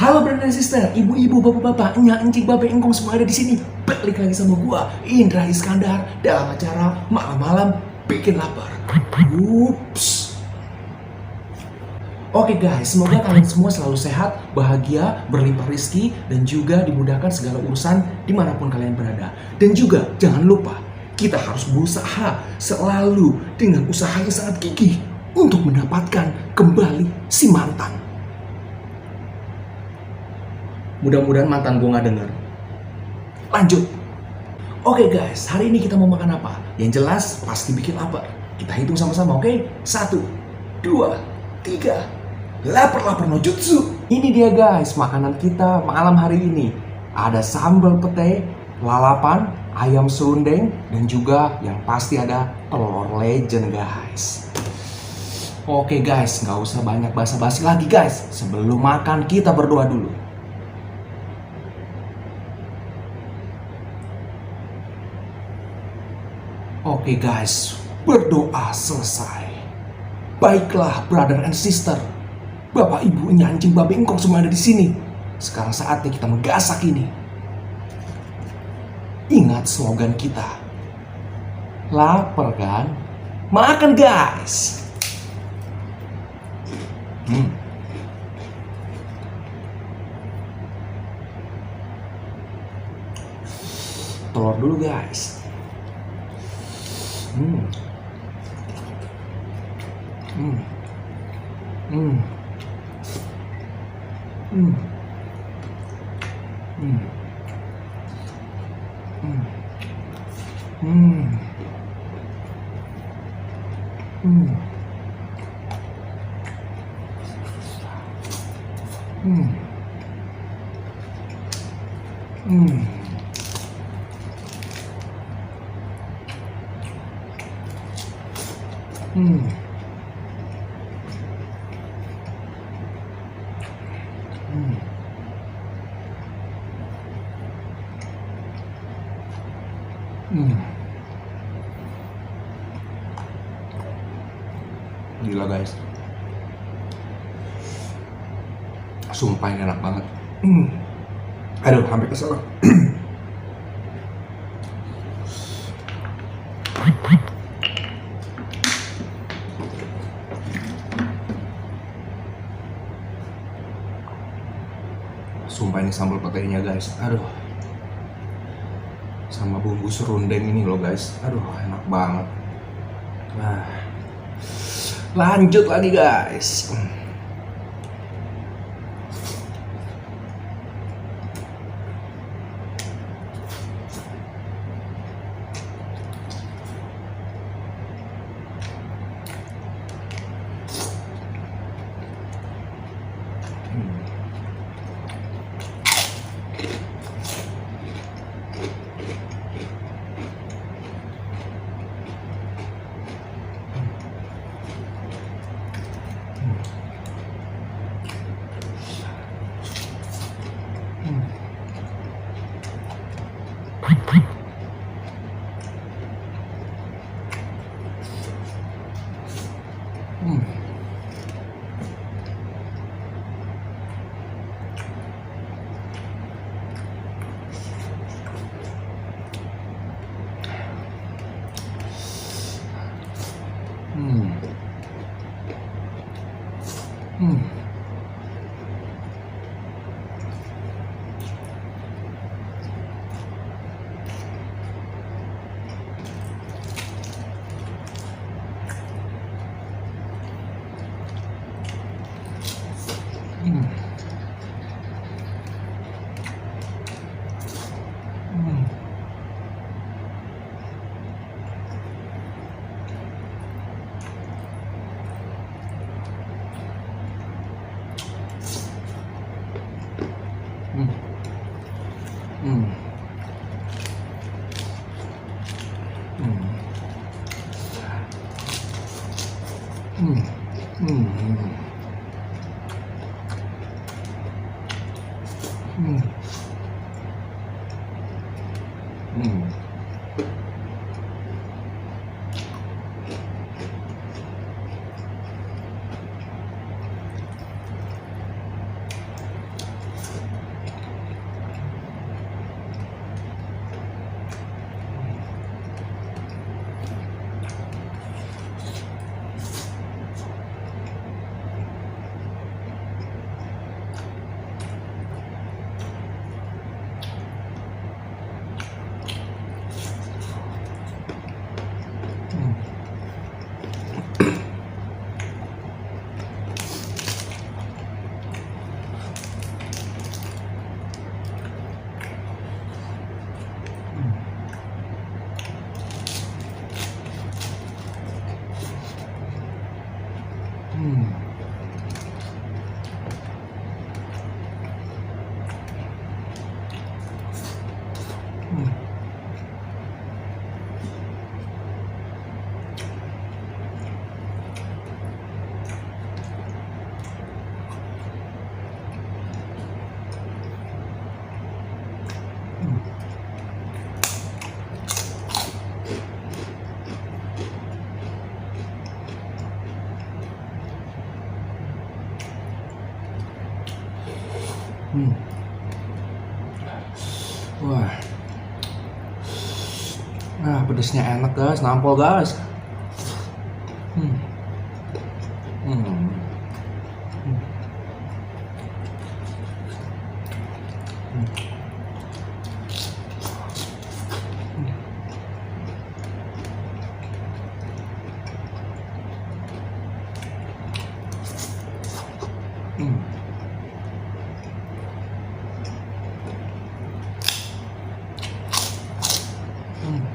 Halo brother dan sister, ibu-ibu, bapak-bapak, enyak, encik, babe, engkong semua ada di sini. Balik lagi sama gua, Indra Iskandar, dalam acara malam-malam bikin lapar. Ups. Oke guys, semoga kalian semua selalu sehat, bahagia, berlimpah rezeki, dan juga dimudahkan segala urusan dimanapun kalian berada. Dan juga jangan lupa, kita harus berusaha selalu dengan usaha yang sangat gigih untuk mendapatkan kembali si mantan. Mudah-mudahan mantan gue gak denger. Lanjut. Oke guys, hari ini kita mau makan apa? Yang jelas pasti bikin lapar. Kita hitung sama-sama, oke? 1, 2, 3. Lapar-lapar no jutsu. Ini dia guys, makanan kita malam hari ini. Ada sambal pete, lalapan, ayam serundeng, dan juga yang pasti ada telur legend guys. Oke guys, gak usah banyak basa-basi lagi guys. Sebelum makan kita berdoa dulu. Oke guys, berdoa selesai. Baiklah brother and sister, bapak ibu anjing babe engkong semua ada di sini. Sekarang saatnya kita menggasak ini. Ingat slogan kita. Lapar kan? Makan guys. Telur dulu guys. Gila guys, sumpah ini enak banget. Aduh, sampai kesel. Sumpah ini sambal petenya guys, aduh, sama bumbu serundeng ini loh guys, aduh enak banget. Nah, lanjut lagi guys. Hmm. Wah. Nah, pedesnya enak guys, nampol guys. Hmm. Hmm. Hmm. Hmm. Hmm.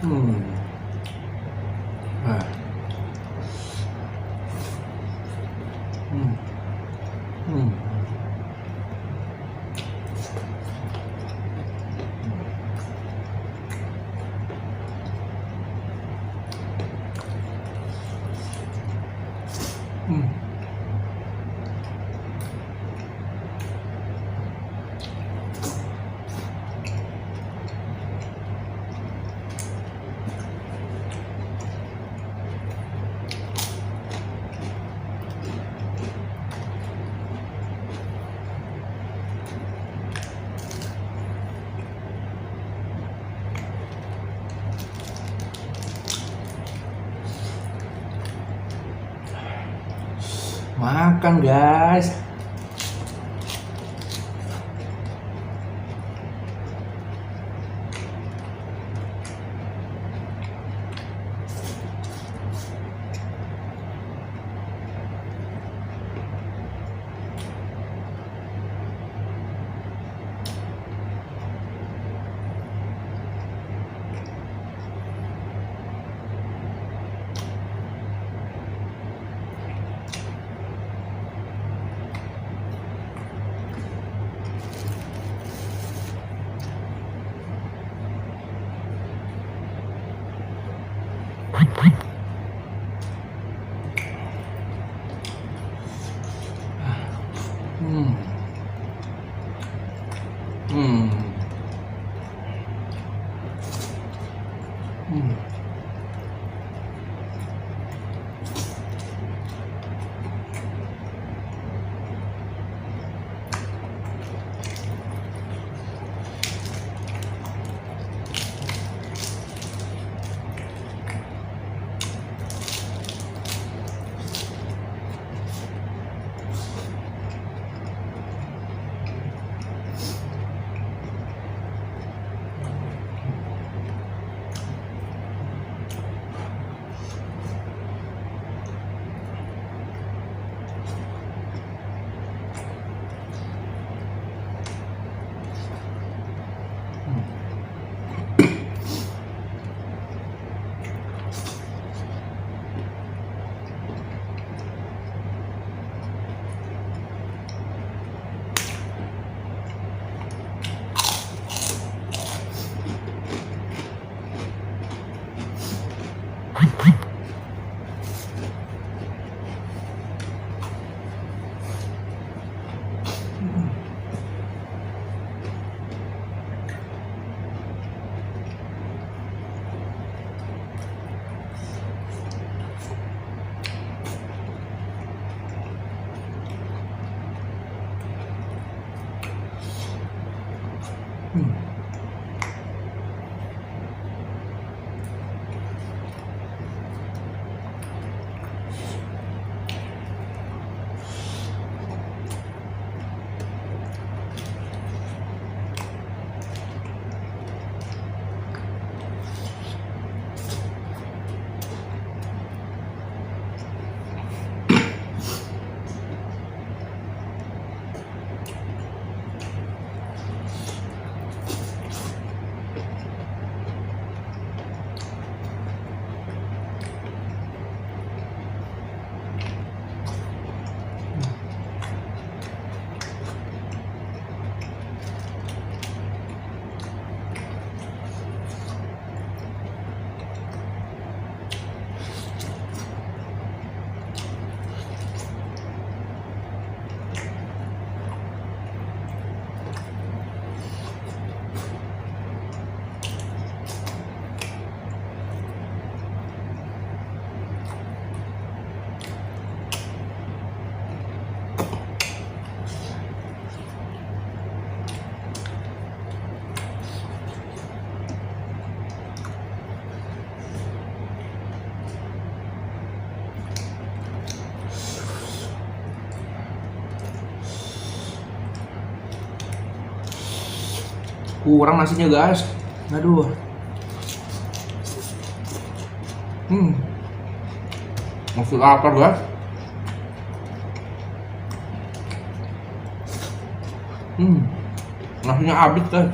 Hmm. Ah. Hmm. Hmm. Hmm. Makan guys. Kurang nasinya guys. Aduh. Masih lapar guys. Nasinya habis guys.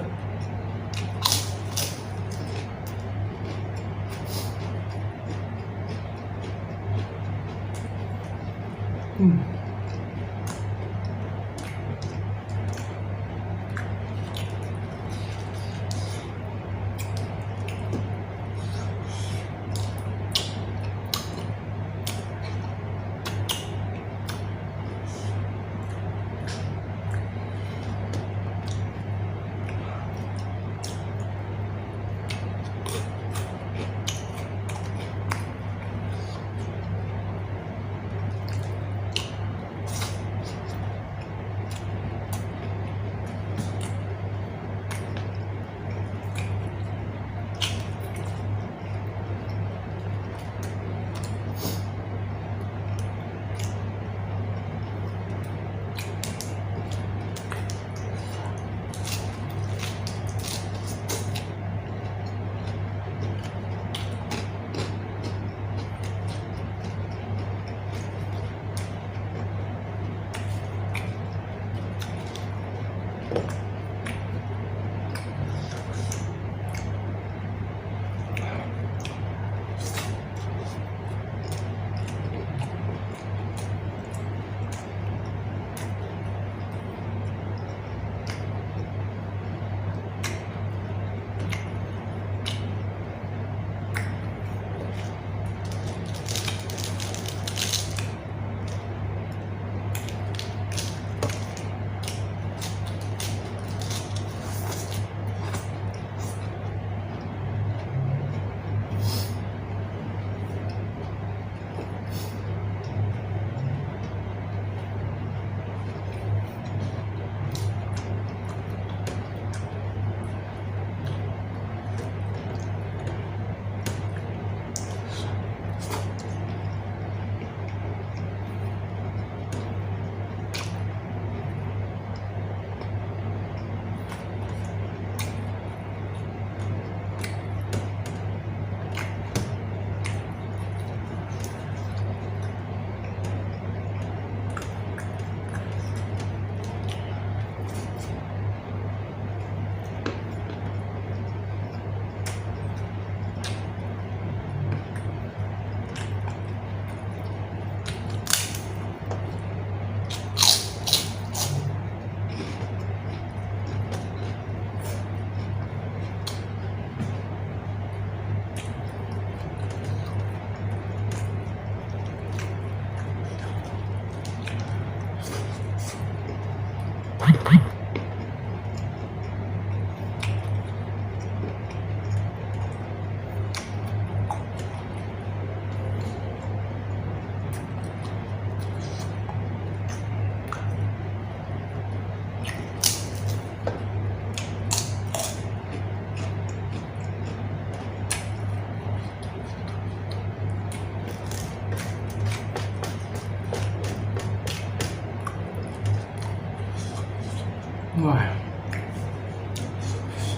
Wah,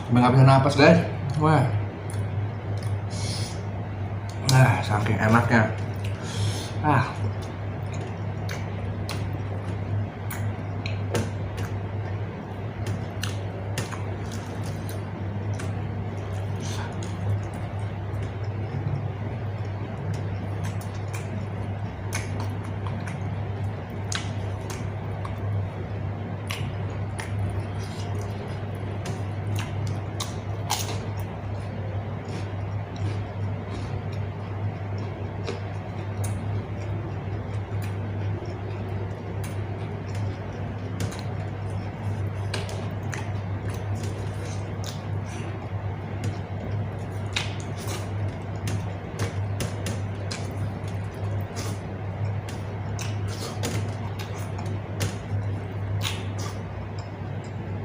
sampai nggak bisa napas guys. Wah, saking enaknya.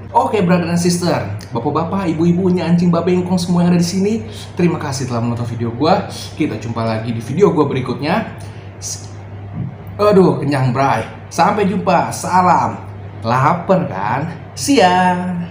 Oke, brother dan sister, bapak-bapak, ibu-ibunya, anjing, babengkong, semua yang ada di sini, terima kasih telah menonton video gua. Kita jumpa lagi di video gua berikutnya. Aduh, kenyang bray. Sampai jumpa. Salam. Laper kan? Siang.